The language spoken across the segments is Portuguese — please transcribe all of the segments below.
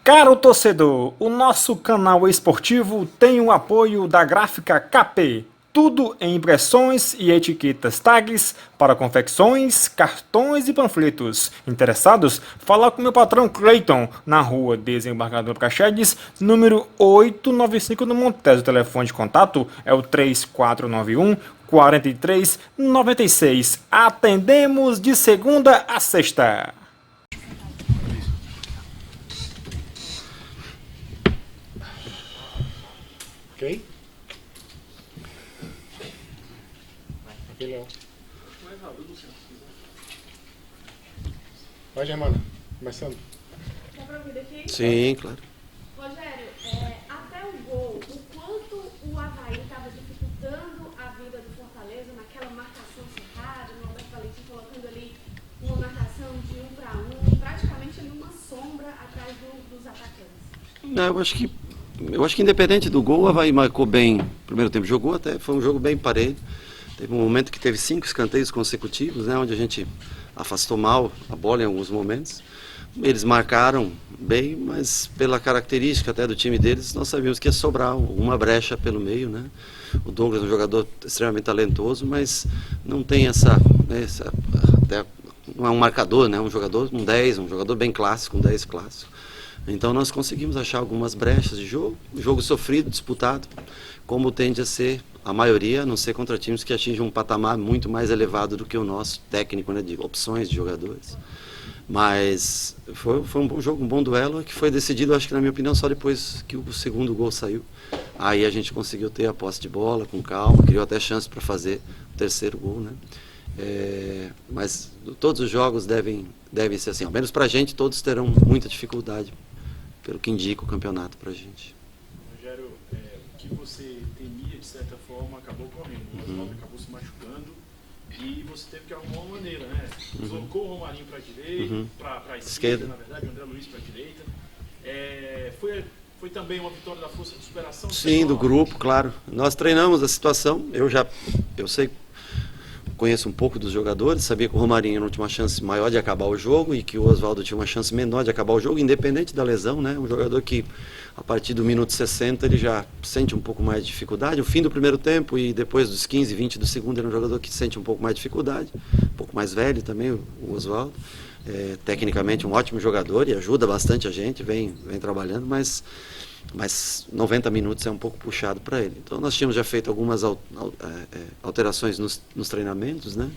Caro torcedor, o nosso canal esportivo tem o apoio da Gráfica KP. Tudo em impressões e etiquetas tags para confecções, cartões e panfletos. Interessados? Fala com meu patrão Cleiton, na rua Desembargador Praxedes, número 895 no Montes. O telefone de contato é o 3491 4396. Atendemos de segunda a sexta. Ok? Aqui, Léo. Vai, Germana. Começando. Dá pra ouvir daqui? Sim, claro. Rogério, até o gol, o quanto o Avaí estava dificultando a vida do Fortaleza naquela marcação cerrada, no Alberto Valentim colocando ali uma marcação de 1 para 1, praticamente ali uma sombra atrás dos atacantes. Não, eu acho que independente do gol, o Avaí marcou bem. No primeiro tempo jogou até, foi um jogo bem parelho. Teve um momento que teve 5 escanteios consecutivos, né, onde a gente afastou mal a bola em alguns momentos. Eles marcaram bem, mas pela característica até do time deles, nós sabíamos que ia sobrar uma brecha pelo meio, né? O Douglas é um jogador extremamente talentoso, mas não tem até não é um marcador, né? Um jogador, um 10, um jogador bem clássico, um 10 clássico. Então nós conseguimos achar algumas brechas de jogo sofrido, disputado, como tende a ser a maioria, a não ser contra times que atingem um patamar muito mais elevado do que o nosso técnico, né, de opções de jogadores. Mas foi um bom jogo, um bom duelo, que foi decidido, acho que na minha opinião, só depois que o segundo gol saiu. Aí a gente conseguiu ter a posse de bola com calma, criou até chance para fazer o terceiro gol, né? Mas todos os jogos devem ser assim, ao menos para a gente, todos terão muita dificuldade, pelo que indica o campeonato para a gente. Rogério, o que você temia, de certa forma, acabou correndo. O Oswaldo acabou se machucando e você teve que arrumar uma maneira, né? Colocou o Romarinho para a direita, para a esquerda, na verdade, o André Luiz para a direita. Foi também uma vitória da força de superação? Sim, do grupo, claro. Nós treinamos a situação, eu sei, conheço um pouco dos jogadores, sabia que o Romarinho não tinha uma chance maior de acabar o jogo e que o Oswaldo tinha uma chance menor de acabar o jogo, independente da lesão, né? Um jogador que, a partir do minuto 60, ele já sente um pouco mais de dificuldade. O fim do primeiro tempo e depois dos 15, 20 do segundo, ele é um jogador que sente um pouco mais de dificuldade, um pouco mais velho também, o Oswaldo. Tecnicamente um ótimo jogador e ajuda bastante a gente, vem trabalhando, mas 90 minutos é um pouco puxado para ele. Então nós tínhamos já feito algumas alterações nos treinamentos, né?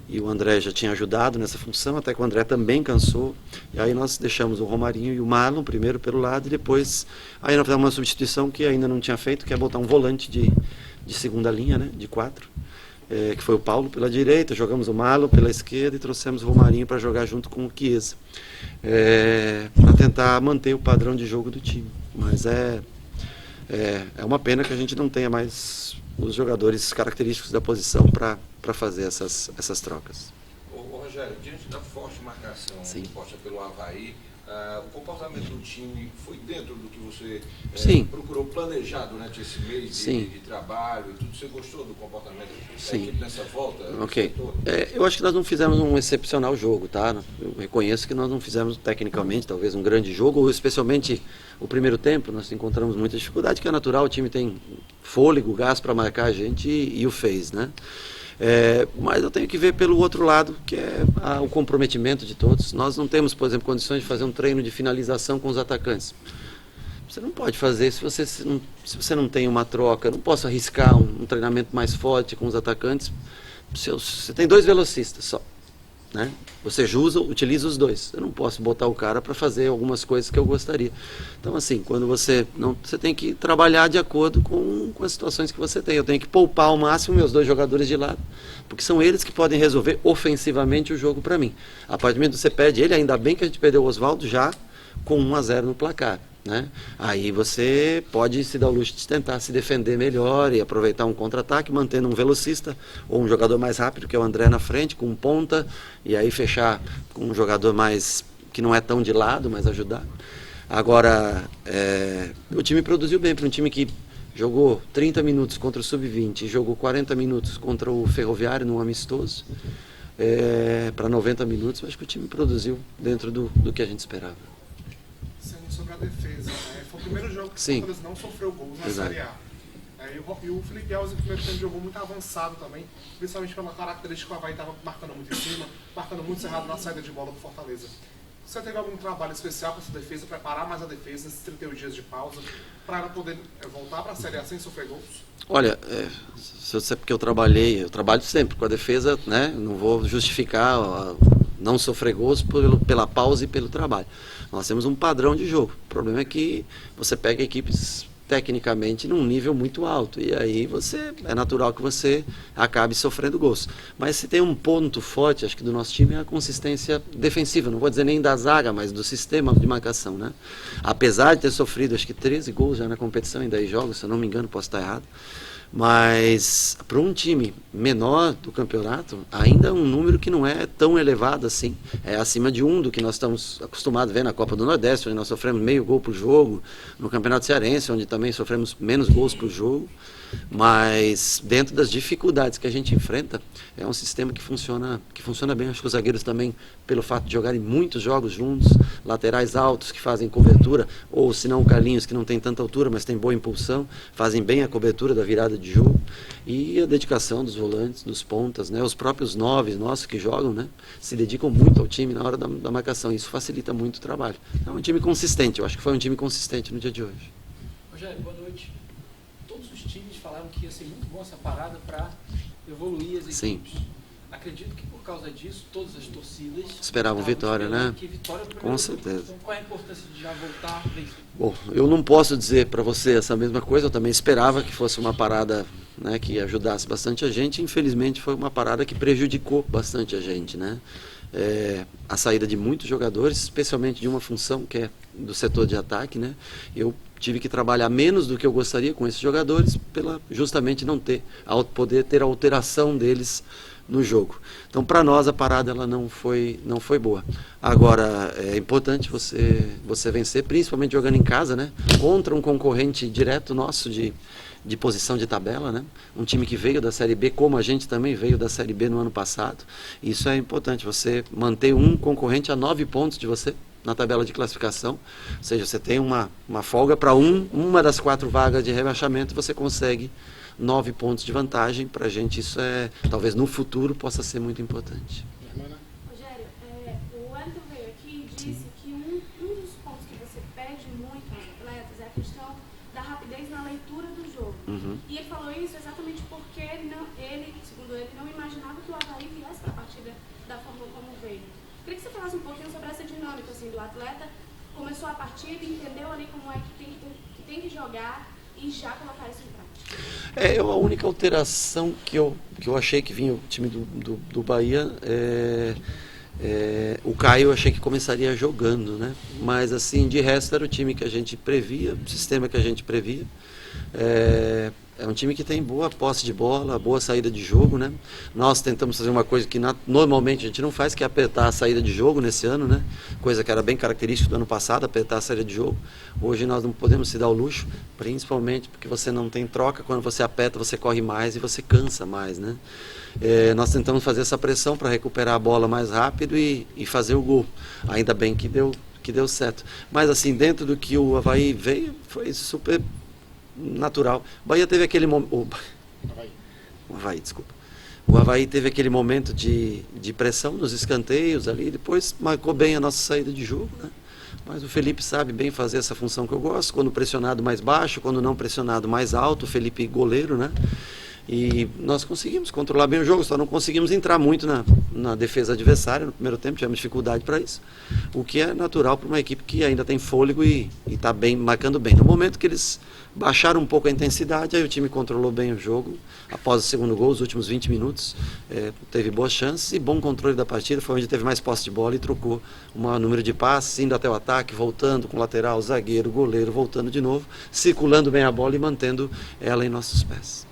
E o André já tinha ajudado nessa função, até que o André também cansou. E aí nós deixamos o Romarinho e o Marlon primeiro pelo lado e depois aí nós fizemos uma substituição que ainda não tinha feito, que é botar um volante de segunda linha, né? De 4. Que foi o Paulo pela direita, jogamos o Marlon pela esquerda e trouxemos o Romarinho para jogar junto com o Chiesa, para tentar manter o padrão de jogo do time. Mas é uma pena que a gente não tenha mais os jogadores característicos da posição para fazer essas trocas. Ô Rogério, diante da forte marcação imposta pelo Avaí, o comportamento do time foi dentro do que você procurou planejar durante esse mês de trabalho e tudo? Você gostou do comportamento da equipe nessa volta? Ok. Eu acho que nós não fizemos um excepcional jogo, tá? Eu reconheço que nós não fizemos tecnicamente talvez um grande jogo, ou especialmente o primeiro tempo, nós encontramos muita dificuldade, que é natural, o time tem fôlego, gás para marcar a gente e o fez, né? Mas eu tenho que ver pelo outro lado, que é o comprometimento de todos. Nós não temos, por exemplo, condições de fazer um treino de finalização com os atacantes. Você não pode fazer se você não tem uma troca. Eu não posso arriscar um treinamento mais forte com os atacantes. Você tem 2 velocistas só, né? Você utiliza os 2. Eu não posso botar o cara para fazer algumas coisas que eu gostaria. Então, assim, quando você tem que trabalhar de acordo com as situações que você tem. Eu tenho que poupar ao máximo meus 2 jogadores de lado, porque são eles que podem resolver ofensivamente o jogo para mim. A partir do momento que você perde ele, ainda bem que a gente perdeu o Oswaldo já com 1-0 no placar, né? Aí você pode se dar o luxo de tentar se defender melhor e aproveitar um contra-ataque, mantendo um velocista ou um jogador mais rápido, que é o André na frente, com um ponta, e aí fechar com um jogador mais que não é tão de lado, mas ajudar. Agora, o time produziu bem para um time que jogou 30 minutos contra o Sub-20 e jogou 40 minutos contra o Ferroviário num amistoso, para 90 minutos. Eu acho que o time produziu dentro do que a gente esperava. Sendo defesa. Foi o primeiro jogo que o Fortaleza não sofreu gols na Série A. E o Felipe Alves, no primeiro tempo, jogou muito avançado também, principalmente pela característica que o Avaí estava marcando muito em cima, marcando muito cerrado na saída de bola do Fortaleza. Você teve algum trabalho especial com essa defesa, preparar mais a defesa nesses 31 dias de pausa, para ela poder voltar para a Série A sem sofrer gols? Olha, se eu sei porque eu trabalho sempre com a defesa, né? Não vou justificar não sofrer gols pela pausa e pelo trabalho. Nós temos um padrão de jogo. O problema é que você pega equipes tecnicamente num nível muito alto, e aí é natural que você acabe sofrendo gols. Mas se tem um ponto forte, acho que do nosso time, é a consistência defensiva, não vou dizer nem da zaga, mas do sistema de marcação, né? Apesar de ter sofrido acho que 13 gols já na competição em 10 jogos, se eu não me engano, posso estar errado, mas para um time menor do campeonato, ainda é um número que não é tão elevado assim, é acima de 1 do que nós estamos acostumados a ver na Copa do Nordeste, onde nós sofremos meio gol por jogo, no Campeonato Cearense, onde também sofremos menos gols por jogo, mas dentro das dificuldades que a gente enfrenta, é um sistema que funciona bem. Acho que os zagueiros também, pelo fato de jogarem muitos jogos juntos, laterais altos que fazem cobertura, ou se não o Carlinhos, que não tem tanta altura, mas tem boa impulsão, fazem bem a cobertura da virada de jogo, e a dedicação dos volantes, dos pontas, né? Os próprios 9 nossos que jogam, né? Se dedicam muito ao time na hora da marcação, isso facilita muito o trabalho. É um time consistente, eu acho que foi um time consistente no dia de hoje. Rogério, boa noite. Todos os times falaram que ia ser muito bom essa parada para evoluir as equipes. Sim. Acredito que por causa disso, todas as torcidas esperavam vitória, né? Vitória com certeza. Então, qual é a importância de já voltar a vencer? Bom, eu não posso dizer para você essa mesma coisa, eu também esperava que fosse uma parada, né, que ajudasse bastante a gente. Infelizmente foi uma parada que prejudicou bastante a gente, né? A saída de muitos jogadores, especialmente de uma função que é do setor de ataque, né? Eu tive que trabalhar menos do que eu gostaria com esses jogadores, justamente não poder ter a alteração deles no jogo. Então, para nós, a parada ela não foi boa. Agora, é importante você vencer, principalmente jogando em casa, né? Contra um concorrente direto nosso de posição de tabela, né? Um time que veio da Série B, como a gente também veio da Série B no ano passado. Isso é importante, você manter um concorrente a 9 pontos de você na tabela de classificação, ou seja, você tem uma folga para uma das 4 vagas de rebaixamento, você consegue 9 pontos de vantagem. Para a gente isso talvez no futuro possa ser muito importante. Rogério, o Wellington veio aqui e disse que um dos pontos que você pede muito aos atletas é a questão da rapidez na leitura do jogo. E ele falou isso exatamente porque segundo ele, não imaginava que o Avaí viesse para a partida da forma como veio. Queria que você falasse um pouquinho sobre essa dinâmica, assim, do atleta começou a partida, entendeu ali como é que tem que jogar e já colocar isso em prática. A única alteração que eu achei que vinha o time do Bahia o Caio eu achei que começaria jogando, né? Mas assim, de resto era o time que a gente previa, o sistema que a gente previa. É um time que tem boa posse de bola, boa saída de jogo, né? Nós tentamos fazer uma coisa que normalmente a gente não faz, que é apertar a saída de jogo nesse ano, né? Coisa que era bem característica do ano passado, apertar a saída de jogo. Hoje nós não podemos se dar o luxo, principalmente porque você não tem troca. Quando você aperta, você corre mais e você cansa mais, né? Nós tentamos fazer essa pressão para recuperar a bola mais rápido e fazer o gol. Ainda bem que deu certo. Mas assim, dentro do que o Avaí veio, foi super natural. O Bahia teve aquele momento. O Avaí teve aquele momento de pressão nos escanteios ali, depois marcou bem a nossa saída de jogo, né? Mas o Felipe sabe bem fazer essa função que eu gosto, quando pressionado mais baixo, quando não pressionado mais alto. O Felipe goleiro, né? E nós conseguimos controlar bem o jogo, só não conseguimos entrar muito na defesa adversária no primeiro tempo, tivemos dificuldade para isso, o que é natural para uma equipe que ainda tem fôlego e está bem, marcando bem. No momento que eles baixaram um pouco a intensidade, aí o time controlou bem o jogo. Após o segundo gol, os últimos 20 minutos, teve boas chances e bom controle da partida, foi onde teve mais posse de bola e trocou o maior número de passes, indo até o ataque, voltando com o lateral, zagueiro, goleiro, voltando de novo, circulando bem a bola e mantendo ela em nossos pés.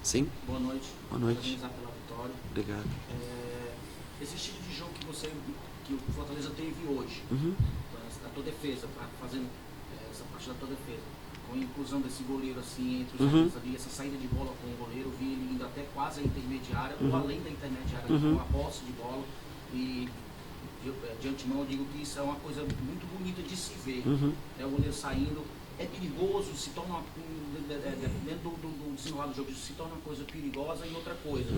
Sim? Boa noite. Boa noite. Parabenizar pela vitória. Obrigado. Esse estilo de jogo que o Fortaleza teve hoje, a tua defesa, fazendo essa parte da tua defesa, com a inclusão desse goleiro assim, entre os zagueiros ali, essa saída de bola com o goleiro, vi ele indo até quase a intermediária, ou além da intermediária, com a posse de bola, e de antemão eu digo que isso é uma coisa muito bonita de se ver. O goleiro saindo, é perigoso, se torna, dentro do desenrolar do jogo, se torna uma coisa perigosa. E outra coisa,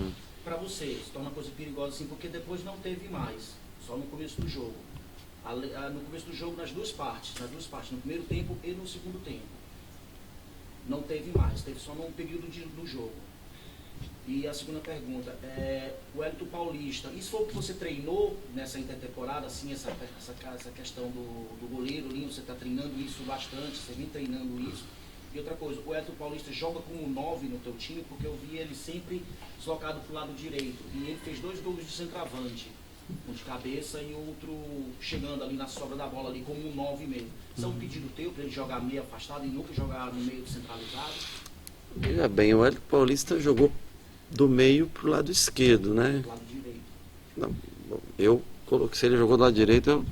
para você, se torna uma coisa perigosa assim, porque depois não teve mais, só no começo do jogo. No começo do jogo, nas duas partes, no primeiro tempo e no segundo tempo. Não teve mais, teve só num período do jogo. E a segunda pergunta, o Wellington Paulista, isso foi o que você treinou nessa intertemporada, assim, essa questão do goleiro ali, você está treinando isso bastante, você vem treinando isso. E outra coisa, o Wellington Paulista joga como 9 no teu time, porque eu vi ele sempre deslocado para o lado direito. E ele fez 2 gols de centroavante, um de cabeça e outro chegando ali na sobra da bola, ali como um 9 mesmo. Isso é um pedido teu para ele jogar meio afastado e nunca jogar no meio centralizado? Veja bem, o Wellington Paulista jogou do meio para o lado esquerdo, né? Do lado direito. Não, eu coloquei, se ele jogou do lado direito,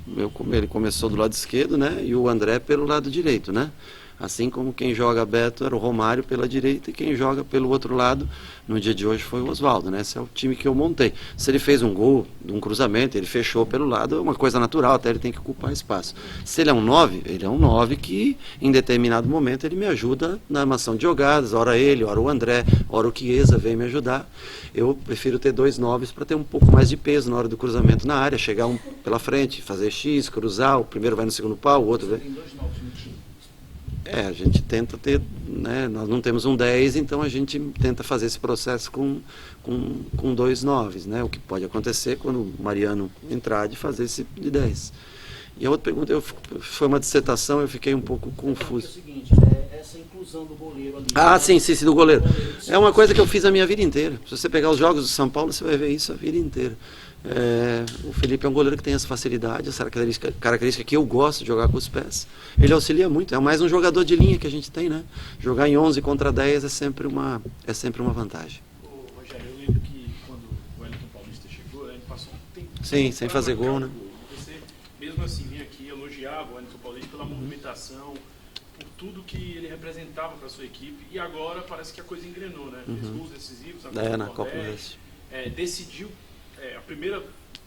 ele começou do lado esquerdo, né? E o André pelo lado direito, né? Assim como quem joga aberto era o Romário pela direita e quem joga pelo outro lado no dia de hoje foi o Oswaldo, né? Esse é o time que eu montei. Se ele fez um gol de um cruzamento, ele fechou pelo lado, é uma coisa natural, até ele tem que ocupar espaço. Se ele é um 9, ele é um 9 que em determinado momento ele me ajuda na armação de jogadas, ora ele, ora o André, ora o Chiesa vem me ajudar. Eu prefiro ter 2 9s para ter um pouco mais de peso na hora do cruzamento na área, chegar um pela frente, fazer X, cruzar, o primeiro vai no segundo pau, o outro vai... Tem 2 9s no time. A gente tenta ter, né, nós não temos um 10, então a gente tenta fazer esse processo com 2 9s, né, o que pode acontecer quando o Mariano entrar de fazer esse de 10. E a outra pergunta, foi uma dissertação, eu fiquei um pouco confuso. É o seguinte, essa inclusão do goleiro ali... Sim, do goleiro. É uma coisa que eu fiz a minha vida inteira. Se você pegar os jogos do São Paulo, você vai ver isso a vida inteira. O Felipe é um goleiro que tem essa facilidade, essa característica que eu gosto de jogar com os pés. Ele auxilia muito, é mais um jogador de linha que a gente tem, né? Jogar em 11 contra 10 é sempre uma vantagem. Rogério, eu lembro que quando o Wellington Paulista chegou, ele passou um tempo... Sim, sem fazer gol, né? Você, mesmo assim, vinha aqui elogiava o Wellington Paulista pela movimentação, por tudo que ele representava para a sua equipe, e agora parece que a coisa engrenou, né? Fez gols decisivos, na Copa do Nordeste. Decidiu a primeira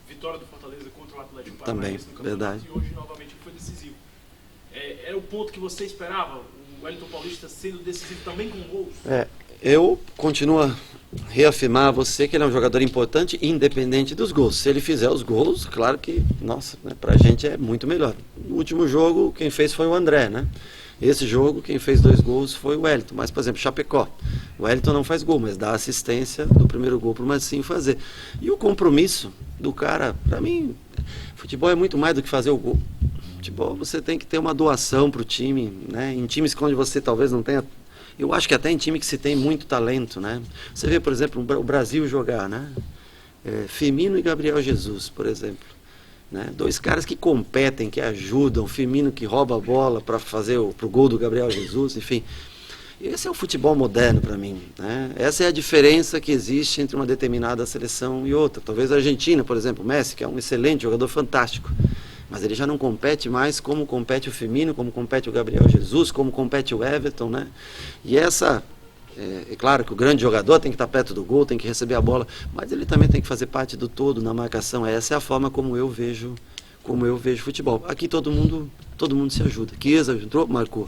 vitória do Fortaleza contra o Atlético Também, Paranaense no campeonato, verdade. E hoje novamente foi decisivo. Era o ponto que você esperava, o Wellington Paulista sendo decisivo também com gols? Eu continuo a reafirmar a você que ele é um jogador importante, independente dos gols. Se ele fizer os gols, claro que, nossa, né, pra gente é muito melhor. No último jogo, quem fez foi o André, né? Esse jogo, quem fez 2 gols foi o Wellington. Mas, por exemplo, Chapecó. O Wellington não faz gol, mas dá assistência do primeiro gol para o Marcinho fazer. E o compromisso do cara, para mim, futebol é muito mais do que fazer o gol. Futebol, você tem que ter uma doação para o time, né? Em times onde você talvez não tenha... Eu acho que até em time que se tem muito talento, né? Você vê, por exemplo, o Brasil jogar, né? Firmino e Gabriel Jesus, por exemplo. Né? 2 caras que competem, que ajudam, Firmino que rouba a bola para fazer pro gol do Gabriel Jesus, enfim. Esse é o futebol moderno para mim, né? Essa é a diferença que existe entre uma determinada seleção e outra. Talvez a Argentina, por exemplo, o Messi, que é um excelente jogador, fantástico, mas ele já não compete mais como compete o Firmino, como compete o Gabriel Jesus, como compete o Everton, né? E essa... É claro que o grande jogador tem que estar perto do gol, tem que receber a bola, mas ele também tem que fazer parte do todo na marcação. Essa é a forma como eu vejo futebol. Aqui todo mundo se ajuda. Chiesa entrou, marcou.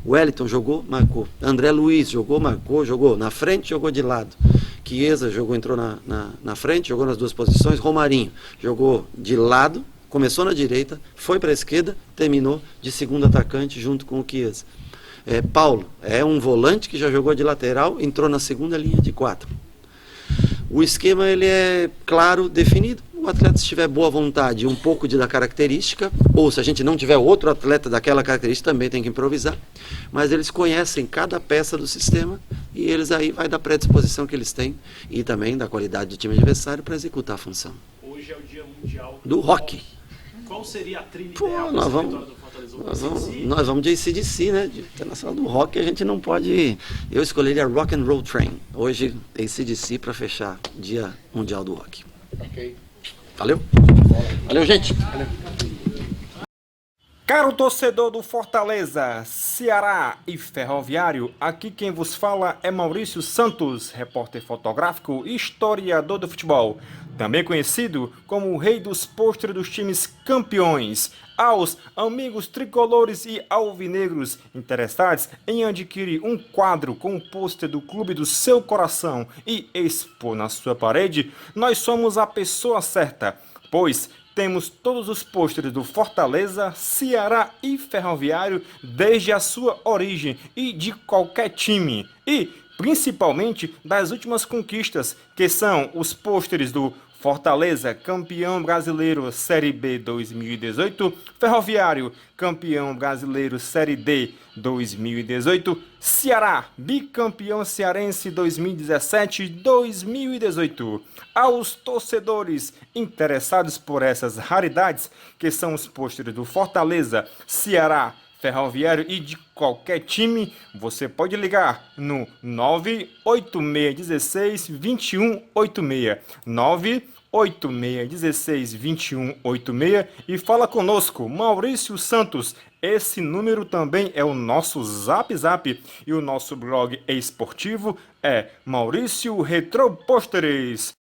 Wellington jogou, marcou. André Luiz jogou, marcou, jogou. Na frente, jogou de lado. Chiesa entrou na frente, jogou nas 2 posições. Romarinho jogou de lado, começou na direita, foi para a esquerda, terminou de segundo atacante junto com o Chiesa. Paulo é um volante que já jogou de lateral, entrou na segunda linha de 4. O esquema ele é claro, definido. O atleta, se tiver boa vontade e um pouco da característica, ou se a gente não tiver outro atleta daquela característica, também tem que improvisar. Mas eles conhecem cada peça do sistema e eles aí vai da predisposição que eles têm e também da qualidade do time adversário para executar a função. Hoje é o Dia Mundial do Rock. Qual seria a trilha ideal para essa vitória do Fortaleza? Nós vamos de AC/DC, né? De Internacional do Rock, a gente não pode... Eu escolheria Rock and Roll Train. Hoje, AC/DC para fechar Dia Mundial do Rock. Ok. Valeu? Valeu, gente. Valeu. Caro torcedor do Fortaleza, Ceará e Ferroviário, aqui quem vos fala é Maurício Santos, repórter fotográfico e historiador do futebol. também conhecido como o rei dos pôsteres dos times campeões. Aos amigos tricolores e alvinegros interessados em adquirir um quadro com o pôster do clube do seu coração e expor na sua parede, nós somos a pessoa certa, pois temos todos os pôsteres do Fortaleza, Ceará e Ferroviário desde a sua origem e de qualquer time. E principalmente das últimas conquistas, que são os pôsteres do Fortaleza, campeão brasileiro Série B 2018, Ferroviário, campeão brasileiro Série D 2018, Ceará, bicampeão cearense 2017-2018. Aos torcedores interessados por essas raridades, que são os pôsteres do Fortaleza, Ceará, Ferroviário e de qualquer time, você pode ligar no 98616-2186, 98616-2186 e fala conosco, Maurício Santos. Esse número também é o nosso Zap Zap e o nosso blog esportivo é Maurício Retro Pôsteres.